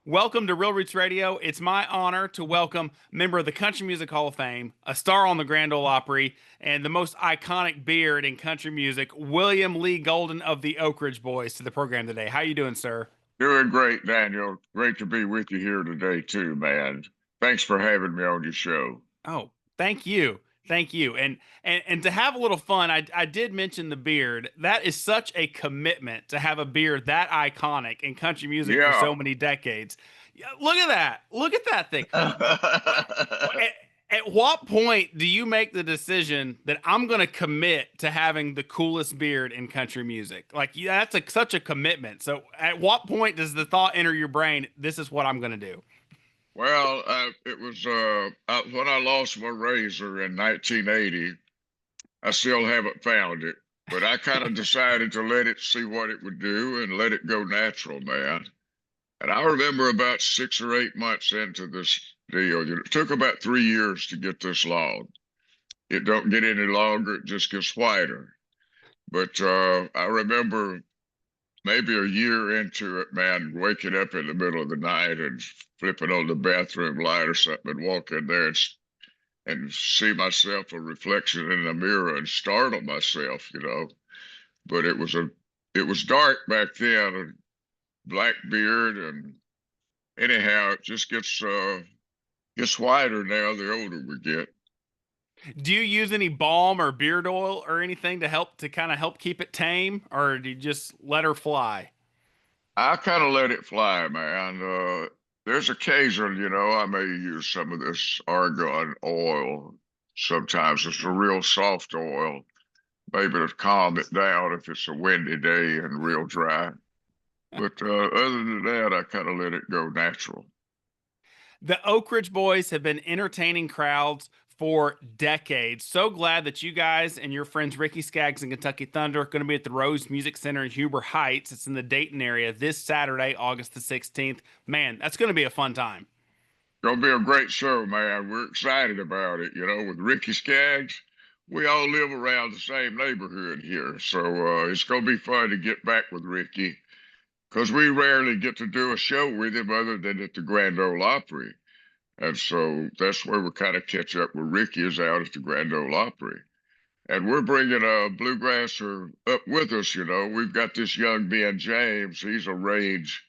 Welcome to Real Roots Radio. It's my honor to welcome member of the Country Music Hall of Fame, a star on the Grand Ole Opry, and the most iconic beard in country music, William Lee Golden of the Oak Ridge Boys, to the program today. How you doing, sir? Doing great, Daniel. Great to be with you here today, too, man. Thanks for having me on your show. Oh, thank you. Thank you. And to have a little fun, I did mention the beard. That is such a commitment to have a beard that iconic in country music for Yeah. so many decades. Yeah, look at that. Look at that thing. At what point do you make the decision that I'm going to commit to having the coolest beard in country music? Like, yeah, that's such a commitment. So, at what point does the thought enter your brain? This is what I'm going to do. Well, it was when I lost my razor in 1980. I still haven't found it, but I kind of decided to let it see what it would do and let it go natural, man. And I remember about 6 or 8 months into this deal, it took about 3 years to get this long. It don't get any longer; it just gets whiter. But I remember maybe a year into it, man, waking up in the middle of the night and flipping on the bathroom light or something and walk in there and see myself a reflection in the mirror and startle myself. But it was dark back then, a black beard, and anyhow, it just gets whiter now the older we get. Do you use any balm or beard oil or anything to help to kind of help keep it tame, or do you just let her fly? I kind of let it fly, man. There's occasion, I may use some of this argon oil. Sometimes it's a real soft oil, maybe to calm it down if it's a windy day and real dry. But other than that, I kind of let it go natural. The Oak Ridge Boys have been entertaining crowds for decades. So glad that you guys and your friends Ricky Skaggs and Kentucky Thunder are going to be at the Rose Music Center in Huber Heights. It's in the Dayton area this Saturday, August the 16th. Man, that's going to be a fun time. Gonna be a great show, man. We're excited about it. With Ricky Skaggs, we all live around the same neighborhood here, so it's gonna be fun to get back with Ricky because we rarely get to do a show with him other than at the Grand Ole Opry. And so that's where we kind of catch up with Ricky is out at the Grand Ole Opry. And we're bringing a bluegrasser up with us. We've got this young Ben James. He's a range.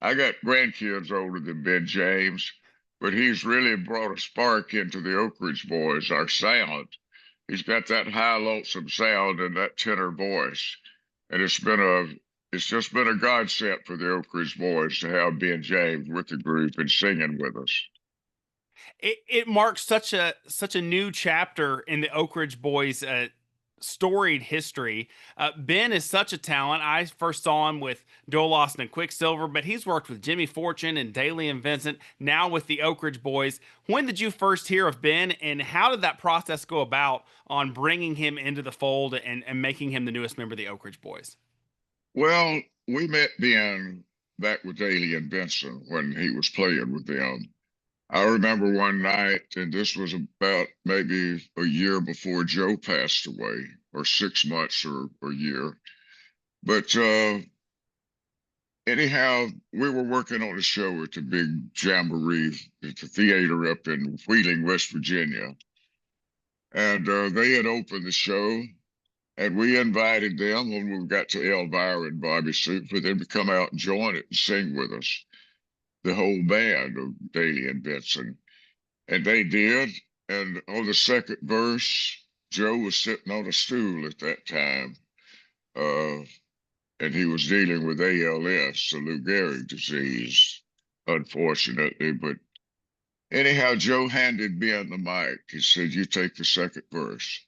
I got grandkids older than Ben James, but he's really brought a spark into the Oak Ridge Boys, our sound. He's got that high, lonesome sound and that tenor voice. And it's just been a godsend for the Oak Ridge Boys to have Ben James with the group and singing with us. It marks such a new chapter in the Oak Ridge Boys' storied history. Ben is such a talent. I first saw him with Joel Austin and Quicksilver, but he's worked with Jimmy Fortune and Daly and Vincent, now with the Oak Ridge Boys. When did you first hear of Ben, and how did that process go about on bringing him into the fold and making him the newest member of the Oak Ridge Boys? Well, we met Ben back with Daly and Vincent when he was playing with them. I remember one night, and this was about maybe a year before Joe passed away, or 6 months or a year. But anyhow, we were working on a show at the big jamboree at the theater up in Wheeling, West Virginia. And they had opened the show, and we invited them when we got to Elvira and Bobby Soup for them to come out and join it and sing with us, the whole band of Daly and Benson. And they did. And on the second verse, Joe was sitting on a stool at that time. Uh, and he was dealing with ALS, a Lou Gehrig disease, unfortunately. But anyhow, Joe handed Ben the mic. He said, "You take the second verse."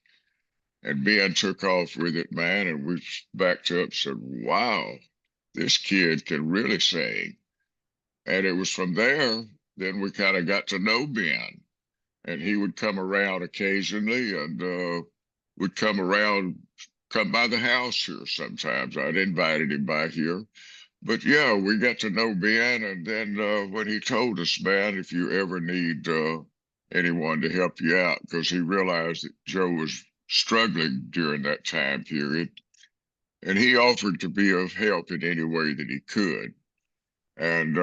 And Ben took off with it, man. And we backed up and said, "Wow, this kid can really sing." And it was from there, then we kind of got to know Ben. And he would come around occasionally and would come by the house here sometimes. I'd invited him by here. But yeah, we got to know Ben. And then when he told us, man, if you ever need anyone to help you out, because he realized that Joe was struggling during that time period, and he offered to be of help in any way that he could. And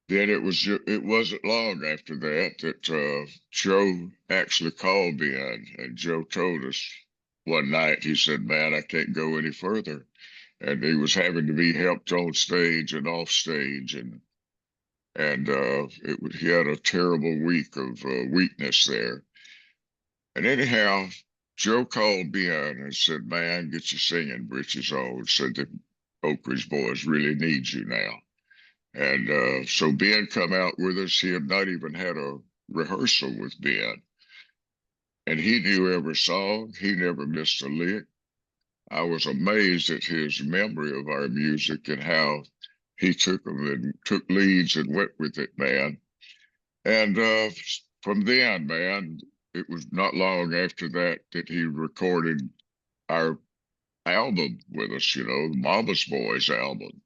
then it wasn't long after that that Joe actually called me in, and Joe told us one night. He said, "Man, I can't go any further," and he was having to be helped on stage and off stage, and he had a terrible week of weakness there. And anyhow, Joe called me in and said, "Man, get your singing britches on." Said the Oak Ridge Boys really need you now. And so Ben come out with us. He had not even had a rehearsal with Ben. And he knew every song. He never missed a lick. I was amazed at his memory of our music and how he took them and took leads and went with it, man. And from then, man, it was not long after that that he recorded our album with us, the Mama's Boys album.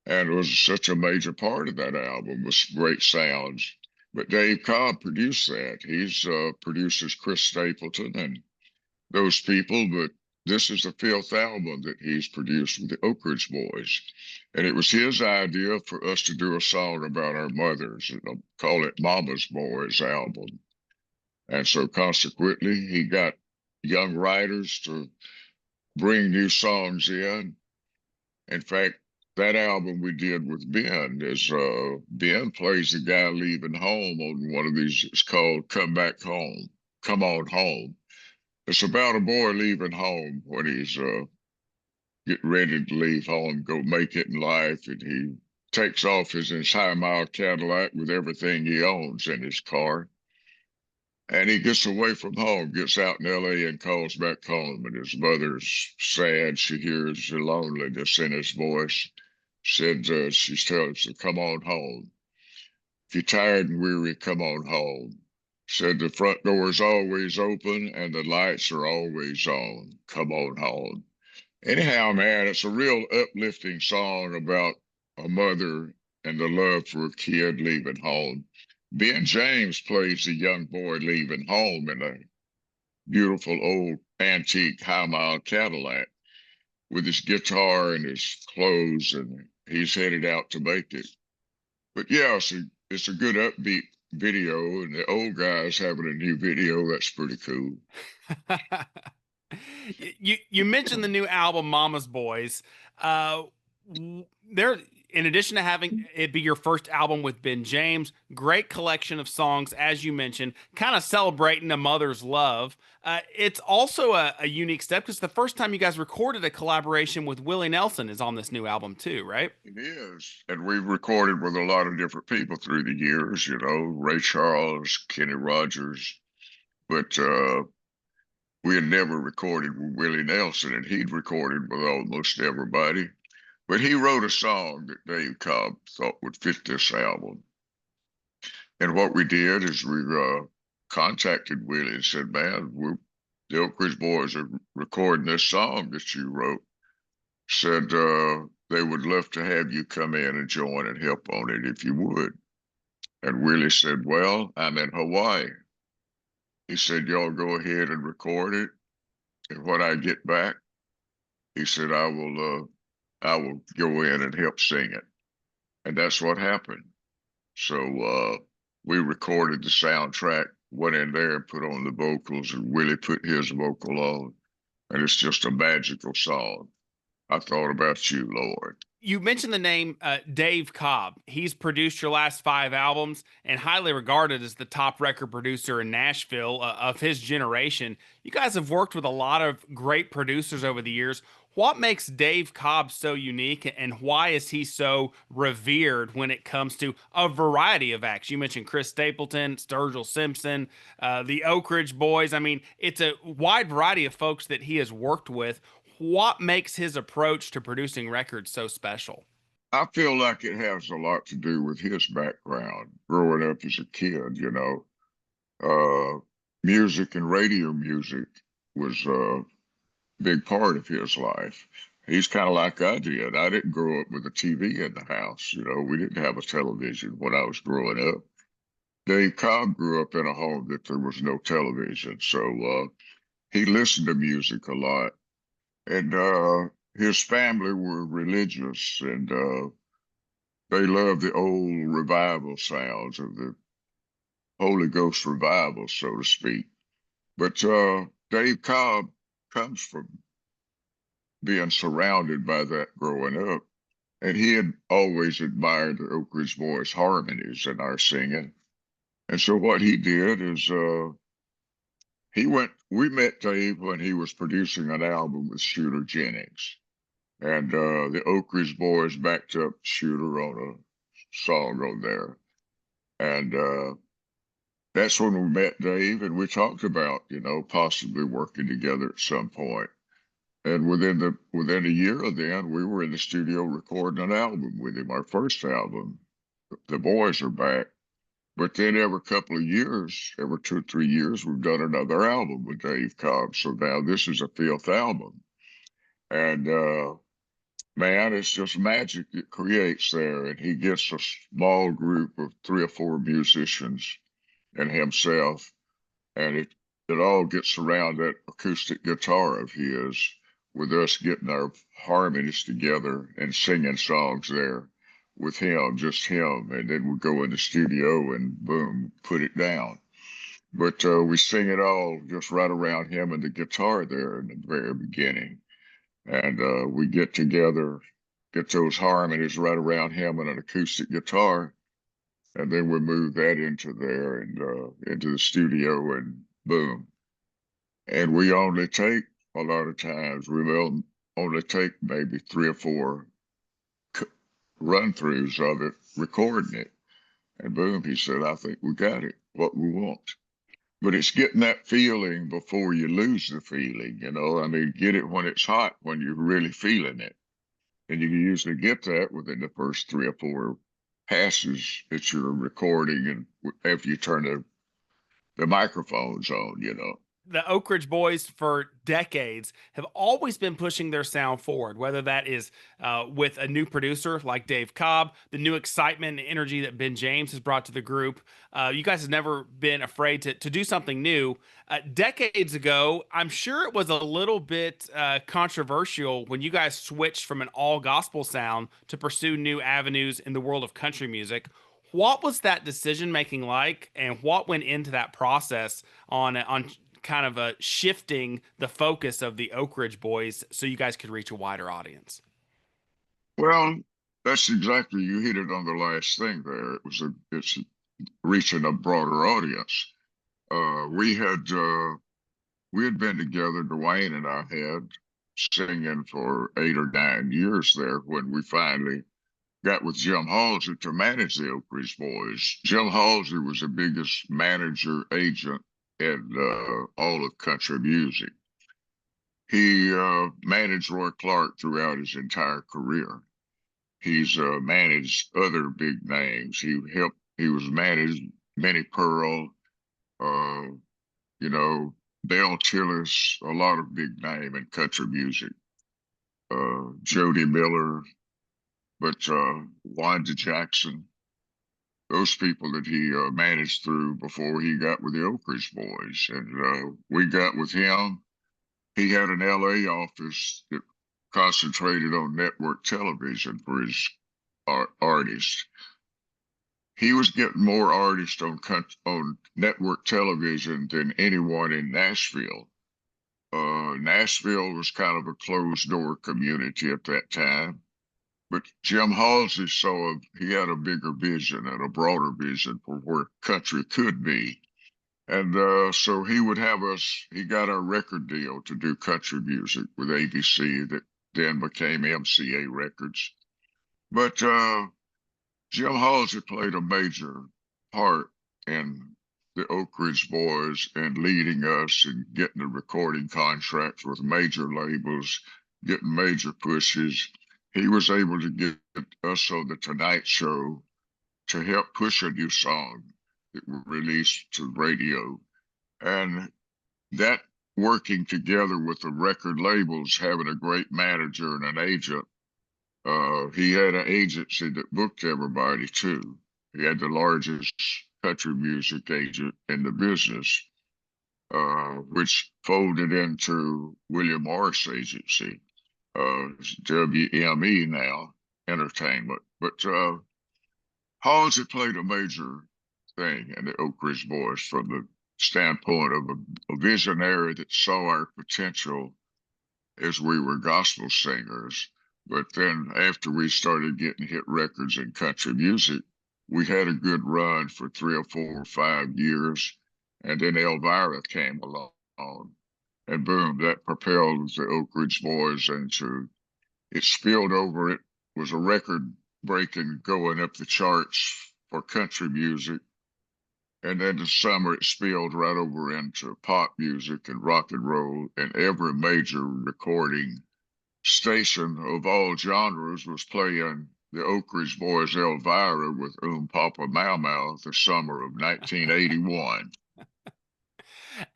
And it was such a major part of that album with great sounds. But Dave Cobb produced that. He's produces Chris Stapleton and those people, but this is the fifth album that he's produced with the Oak Ridge Boys. And it was his idea for us to do a song about our mothers and call it Mama's Boys album. And so consequently, he got young writers to bring new songs in. In fact, that album we did with Ben is Ben plays the guy leaving home on one of these. It's called Come Back Home, Come On Home. It's about a boy leaving home when he's getting ready to leave home, go make it in life, and he takes off his high mile Cadillac with everything he owns in his car. And he gets away from home, gets out in LA and calls back home. And his mother's sad. She hears the loneliness in his voice. Said she's telling him to come on home. If you're tired and weary, come on home. Said the front door is always open and the lights are always on. Come on home. Anyhow, man, it's a real uplifting song about a mother and the love for a kid leaving home. Ben James plays the young boy leaving home in a beautiful old antique high mile Cadillac with his guitar and his clothes, and he's headed out to make it. But yeah, it's a good upbeat video, and the old guy's having a new video. That's pretty cool. You mentioned the new album Mama's Boys. There, in addition to having it be your first album with Ben James, great collection of songs, as you mentioned, kind of celebrating a mother's love. It's also a unique step because the first time you guys recorded a collaboration with Willie Nelson is on this new album too, right? It is. And we've recorded with a lot of different people through the years, Ray Charles, Kenny Rogers, but we had never recorded with Willie Nelson, and he'd recorded with almost everybody. But he wrote a song that Dave Cobb thought would fit this album. And what we did is we contacted Willie and said, "Man, the Oak Ridge Boys are recording this song that you wrote." Said they would love to have you come in and join and help on it if you would. And Willie said, "Well, I'm in Hawaii." He said, "Y'all go ahead and record it. And when I get back," he said, I will go in and help sing it." And that's what happened. So we recorded the soundtrack, went in there and put on the vocals, and Willie put his vocal on. And it's just a magical song. I thought about you, Lord. You mentioned the name Dave Cobb. He's produced your last 5 albums and highly regarded as the top record producer in Nashville of his generation. You guys have worked with a lot of great producers over the years. What makes Dave Cobb so unique, and why is he so revered when it comes to a variety of acts? You mentioned Chris Stapleton, Sturgill Simpson, the Oak Ridge Boys. I mean, it's a wide variety of folks that he has worked with. What makes his approach to producing records so special? I feel like it has a lot to do with his background, growing up as a kid, Music and radio music was a big part of his life. He's kind of like I did. I didn't grow up with a TV in the house. We didn't have a television when I was growing up. Dave Cobb grew up in a home that there was no television. So he listened to music a lot. And his family were religious, and they love the old revival sounds of the Holy Ghost revival, so to speak. But Dave Cobb comes from being surrounded by that growing up. And he had always admired the Oak Ridge Boys' harmonies in our singing. And so what he did is we met Dave when he was producing an album with Shooter Jennings. And the Oak Ridge Boys backed up Shooter on a song on there. And that's when we met Dave and we talked about, possibly working together at some point. And within a year of then, we were in the studio recording an album with him, our first album. The Boys Are Back. But then every couple of years, every 2 or 3 years, we've done another album with Dave Cobb. So now this is a fifth album. And man, it's just magic it creates there. And he gets a small group of 3 or 4 musicians and himself. And it all gets around that acoustic guitar of his, with us getting our harmonies together and singing songs there with him, just him, and then we go in the studio and boom, put it down. But we sing it all just right around him and the guitar there in the very beginning, and we get together, get those harmonies right around him and an acoustic guitar, and then we move that into there and into the studio, and boom. And we only take a lot of times we will only take maybe 3 or 4 run throughs of it, recording it. And boom, he said, I think we got it, what we want. But it's getting that feeling before you lose the feeling, I mean, get it when it's hot, when you're really feeling it. And you can usually get that within the first 3 or 4 passes that you're recording and after you turn the microphones on. The Oak Ridge Boys for decades have always been pushing their sound forward, whether that is with a new producer like Dave Cobb, the new excitement and energy that Ben James has brought to the group. You guys have never been afraid to do something new. Decades ago, I'm sure it was a little bit controversial when you guys switched from an all gospel sound to pursue new avenues in the world of country music. What was that decision making like, and what went into that process on kind of shifting the focus of the Oak Ridge Boys so you guys could reach a wider audience? Well, that's exactly, you hit it on the last thing there. It's reaching a broader audience. We had been together, Dwayne and I had, singing for 8 or 9 years there when we finally got with Jim Halsey to manage the Oak Ridge Boys. Jim Halsey was the biggest manager agent in all of country music. He managed Roy Clark throughout his entire career. He's managed other big names. He was managed Minnie Pearl, uh, you know, Dale Tillis, a lot of big name in country music. Jody Miller, but Wanda Jackson, those people that he managed through before he got with the Oak Ridge Boys. And we got with him. He had an LA office that concentrated on network television for his artists. He was getting more artists on network television than anyone in Nashville. Nashville was kind of a closed door community at that time. But Jim Halsey he had a bigger vision and a broader vision for where country could be. And so he got our record deal to do country music with ABC that then became MCA Records. But Jim Halsey played a major part in the Oak Ridge Boys and leading us and getting the recording contracts with major labels, getting major pushes. He was able to get us on the Tonight Show to help push a new song that we released to radio. And that working together with the record labels, having a great manager and an agent, he had an agency that booked everybody too. He had the largest country music agent in the business, which folded into William Morris Agency, WME now, Entertainment. But Halls had played a major thing in the Oak Ridge Boys from the standpoint of a visionary that saw our potential as we were gospel singers. But then after we started getting hit records in country music, we had a good run for 3 or 4 or 5 years. And then Elvira came along, and boom, that propelled the Oak Ridge Boys into, it spilled over. It was a record breaking, going up the charts for country music. And then the summer it spilled right over into pop music and rock and roll, and every major recording station of all genres was playing the Oak Ridge Boys' Elvira with Papa Mau Mau the summer of 1981.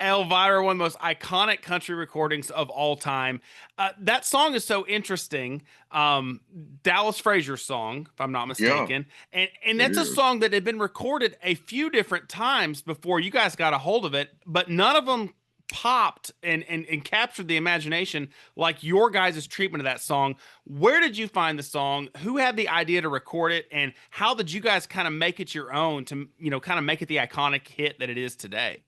Elvira, one of the most iconic country recordings of all time. That song is so interesting. Dallas Fraser's song, if I'm not Yeah, mistaken, and it that's a is. song that had been recorded a few different times before you guys got a hold of it, but none of them popped and captured the imagination like your guys' treatment of that song. Where did you find the song? Who had the idea to record it, and how did you guys kind of make it your own to, kind of make it the iconic hit that it is today?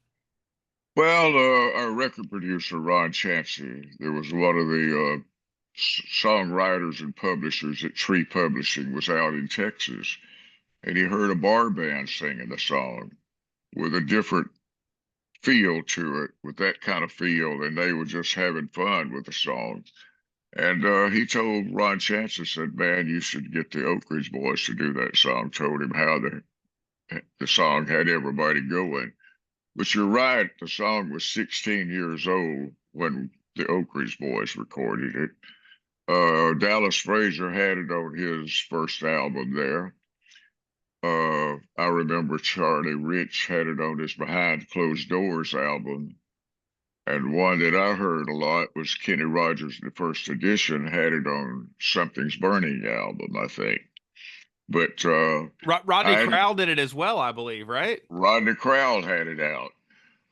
Well, our record producer, Ron Chancey, there was one of the songwriters and publishers at Tree Publishing was out in Texas, and he heard a bar band singing the song with a different feel to it, with that kind of feel, and they were just having fun with the song. And he told Ron Chancey, said, "Man, you should get the Oak Ridge Boys to do that song." Told him how the song had everybody going. But you're right, the song was 16 years old when the Oak Ridge Boys recorded it. Dallas Fraser had it on his first album there. I remember Charlie Rich had it on his Behind Closed Doors album. And one that I heard a lot was Kenny Rogers, the first edition, had it on Something's Burning album, I think. But Rodney I Crowell did it as well, I believe, right? Rodney Crowell had it out.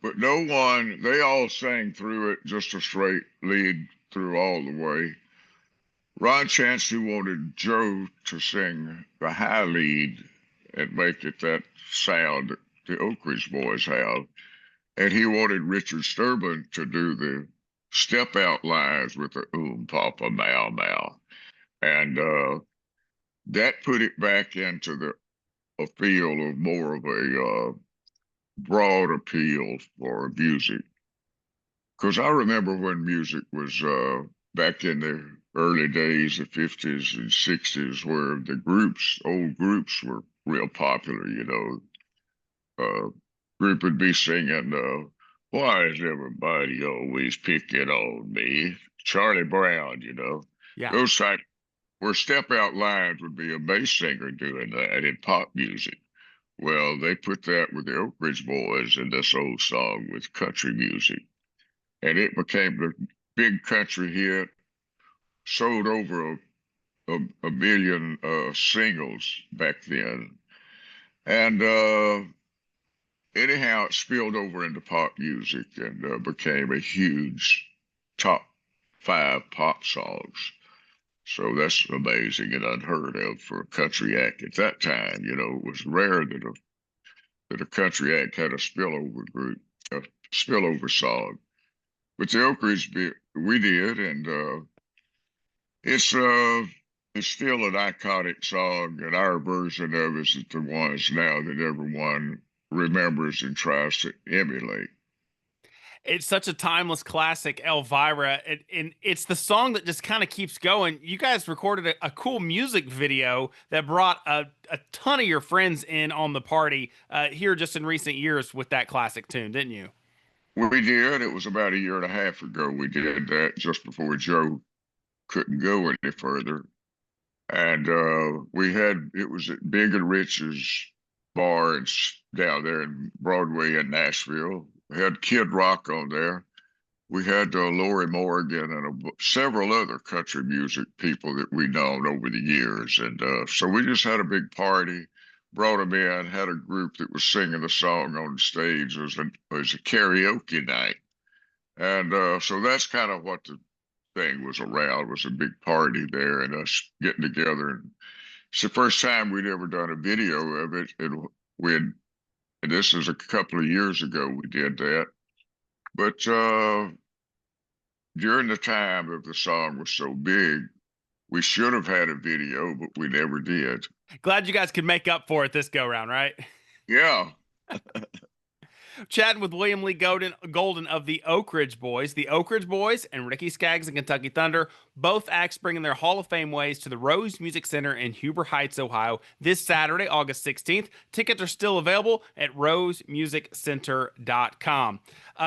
But no one, they all sang through it, just a straight lead through all the way. Ron Chancey wanted Joe to sing the high lead and make it that sound that the Oak Ridge Boys have. And he wanted Richard Sturban to do the step out lines with the Papa Mau Mau. And that put it back into a feel of more of a broad appeal for music. Because I remember when music was back in the early days, the 50s and 60s, where the groups, old groups, were real popular, group would be singing, "Why is everybody always picking on me?" Charlie Brown, Yeah. those type, where step out lines would be a bass singer doing that in pop music. Well, they put that with the Oak Ridge Boys in this old song with country music, and it became the big country hit. Sold over a million singles back then, and anyhow, it spilled over into pop music and became a huge top 5 pop songs. So that's amazing and unheard of for a country act at that time. It was rare that a country act had a spillover group, a spillover song. But the Oak Ridge, we did, and it's uh, it's still an iconic song, and our version of it is the ones now that everyone remembers and tries to emulate. It's such a timeless classic, Elvira, and it's the song that just kind of keeps going. You guys recorded a cool music video that brought a ton of your friends in on the party here just in recent years with that classic tune, didn't you? We did. It was about a year and a half ago we did that, just before Joe couldn't go any further. And it was at Big and Rich's bar down there in Broadway in Nashville. We had Kid Rock on there. We had Lori Morgan and several other country music people that we known over the years. And so we just had a big party, brought them in, had a group that was singing the song on stage. It was a karaoke night. And so that's kind of what the thing was around, was a big party there and us getting together and It's the first time we'd ever done a video of it. We had, and this was a couple of years ago we did that. But during the time of the song was so big, we should have had a video, but we never did. Glad you guys could make up for it this go round, right? Yeah. Chatting with William Lee Golden of the Oak Ridge Boys. The Oak Ridge Boys and Ricky Skaggs and Kentucky Thunder, both acts bringing their Hall of Fame ways to the Rose Music Center in Huber Heights, Ohio, this Saturday, August 16th. Tickets are still available at rosemusiccenter.com.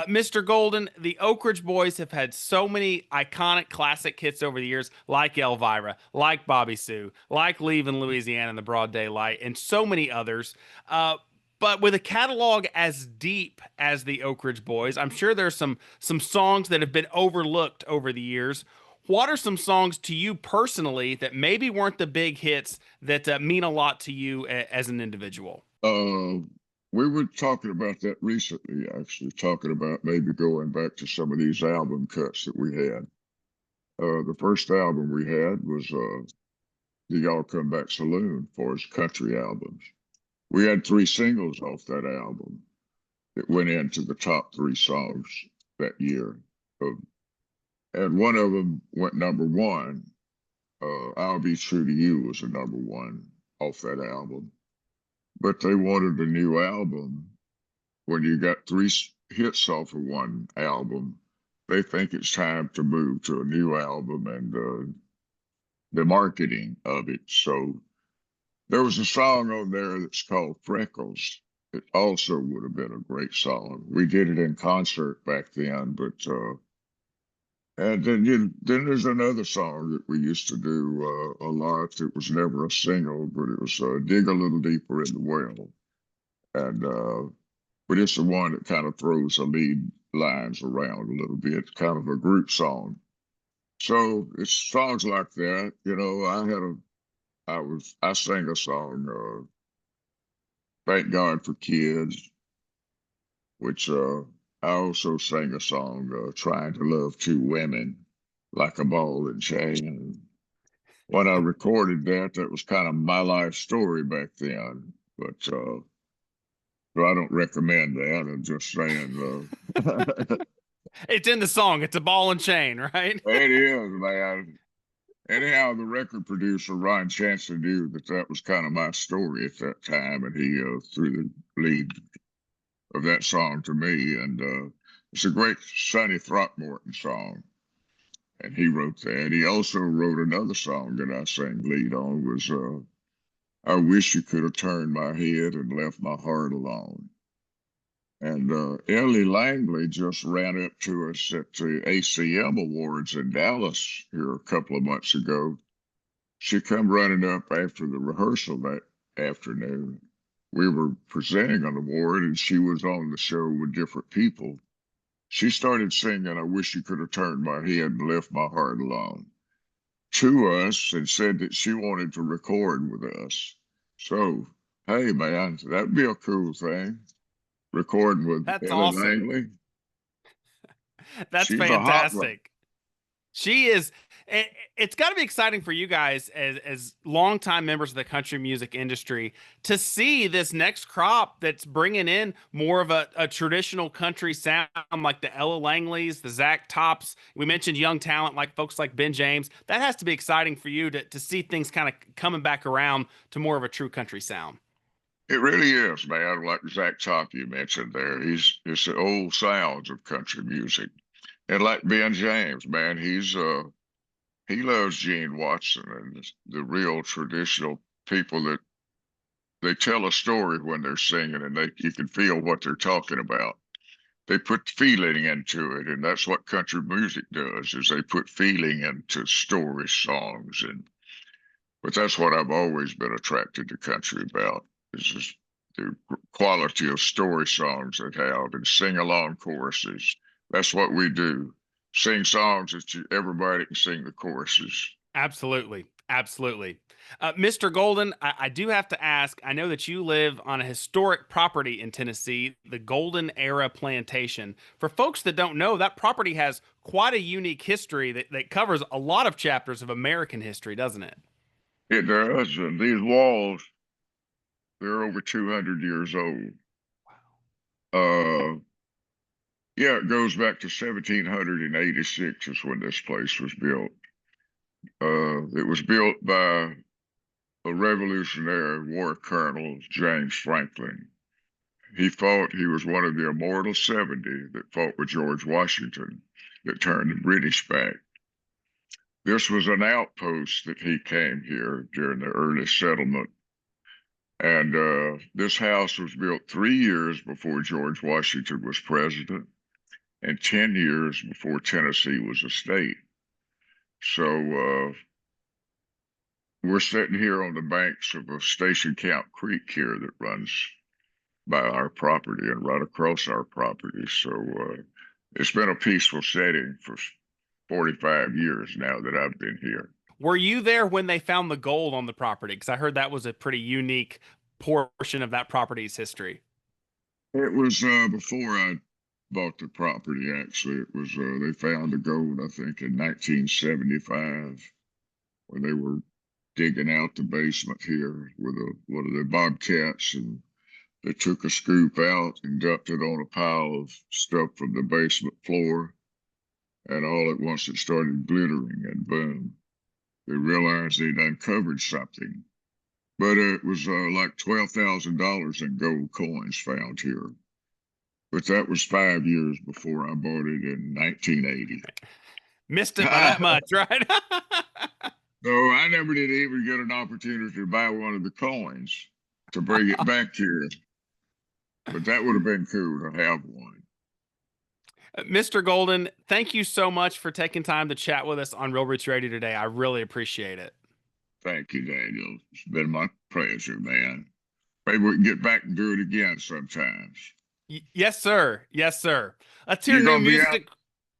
Mr. Golden, the Oak Ridge Boys have had so many iconic classic hits over the years, like Elvira, like Bobby Sue, like Leaving Louisiana in the Broad Daylight, and so many others. But with a catalog as deep as the Oak Ridge Boys, I'm sure there's some songs that have been overlooked over the years. What are some songs to you personally that maybe weren't the big hits that mean a lot to you as an individual? We were talking about that recently, actually, talking about maybe going back to some of these album cuts that we had. The first album we had was the Y'all Come Back Saloon for his country albums. We had 3 singles off that album that went into the top 3 songs that year. And one of them went #1. I'll Be True to You was a #1 off that album. But they wanted a new album. When you got 3 hits off of one album, they think it's time to move to a new album and the marketing of it. So there was a song on there that's called Freckles. It also would have been a great song. We did it in concert back then, but and then there's another song that we used to do a lot. It was never a single, but it was Dig a Little Deeper in the Well. And but it's the one that kind of throws the lead lines around a little bit, kind of a group song. So it's songs like that. You know, I sang a song, Thank God for Kids, which I also sang a song, Trying to Love Two Women Like a Ball and Chain. When I recorded that, that was kind of my life story back then. But so I don't recommend that. I'm just saying, It's in the song. It's a ball and chain, right? it is, man. Anyhow, the record producer, Ron Chancellor, knew that that was kind of my story at that time, and he threw the lead of that song to me. And it's a great Sonny Throckmorton song, and he wrote that. He also wrote another song that I sang lead on, was I Wish You Could Have Turned My Head and Left My Heart Alone. And Ellie Langley just ran up to us at the ACM Awards in Dallas here a couple of months ago. She come running up after the rehearsal that afternoon. We were presenting an award, and she was on the show with different people. She started singing, I Wish You Could Have Turned My Head and Left My Heart Alone, to us, and said that she wanted to record with us. So, hey, man, that'd be a cool thing. Recording with That's Ellie awesome. Langley. That's She's a hot one. fantastic. She is. It's got to be exciting for you guys as longtime members of the country music industry to see this next crop that's bringing in more of a traditional country sound, like the Ella Langleys, the Zach Tops. We mentioned young talent like folks like Ben James. That has to be exciting for you to see things kind of coming back around to more of a true country sound. It really is, man. Like Zach Top you mentioned there, it's the old sounds of country music. And like Ben James, man, he loves Gene Watson and the real traditional people that they tell a story when they're singing, and you can feel what they're talking about. They put feeling into it, and that's what country music does, is they put feeling into story songs. But that's what I've always been attracted to country about, is just the quality of story songs they have and sing along choruses. That's what we do. Sing songs that everybody can sing the choruses. Absolutely. Absolutely. Mr. Golden, I do have to ask, I know that you live on a historic property in Tennessee, the Golden Era Plantation. For folks that don't know, that property has quite a unique history that covers a lot of chapters of American history, doesn't it? It does. And these walls, they're over 200 years old. Uh, yeah, it goes back to 1786 is when this place was built. It was built by a Revolutionary War Colonel, James Franklin. He was one of the immortal 70 that fought with George Washington that turned the British back. This was an outpost that he came here during the early settlement. And this house was built 3 years before George Washington was president and 10 years before Tennessee was a state. So we're sitting here on the banks of a Station Camp Creek here that runs by our property and right across our property. So it's been a peaceful setting for 45 years now that I've been here. Were you there when they found the gold on the property? Because I heard that was a pretty unique portion of that property's history. It was before I bought the property, actually. It was, they found the gold, I think, in 1975, when they were digging out the basement here with one of the bobcats, and they took a scoop out and dumped it on a pile of stuff from the basement floor. And all at once it started glittering, and boom, they realized they'd uncovered something. But it was like $12,000 in gold coins found here. But that was 5 years before I bought it in 1980. Missed it by that much, right? So I never did even get an opportunity to buy one of the coins to bring it back here. But that would have been cool to have one. Mr. Golden, thank you so much for taking time to chat with us on Real Roots Radio today. I really appreciate it. Thank you, Daniel. It's been my pleasure, man. Maybe we can get back and do it again sometimes. Yes, sir. Yes, sir. Let's hear new music.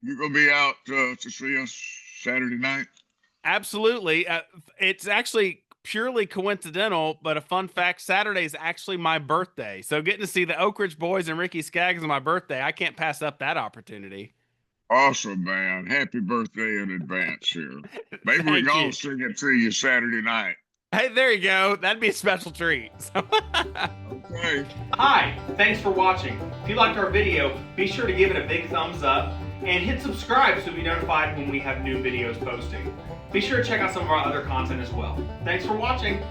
You're going to be out to see us Saturday night? Absolutely. It's actually purely coincidental, but a fun fact, Saturday is actually my birthday. So getting to see the Oak Ridge Boys and Ricky Skaggs on my birthday, I can't pass up that opportunity. Awesome, man. Happy birthday in advance here. Maybe we can all sing it to you Saturday night. Hey, there you go. That'd be a special treat. Okay. Hi, thanks for watching. If you liked our video, be sure to give it a big thumbs up and hit subscribe so you'll be notified when we have new videos posting. Be sure to check out some of our other content as well. Thanks for watching.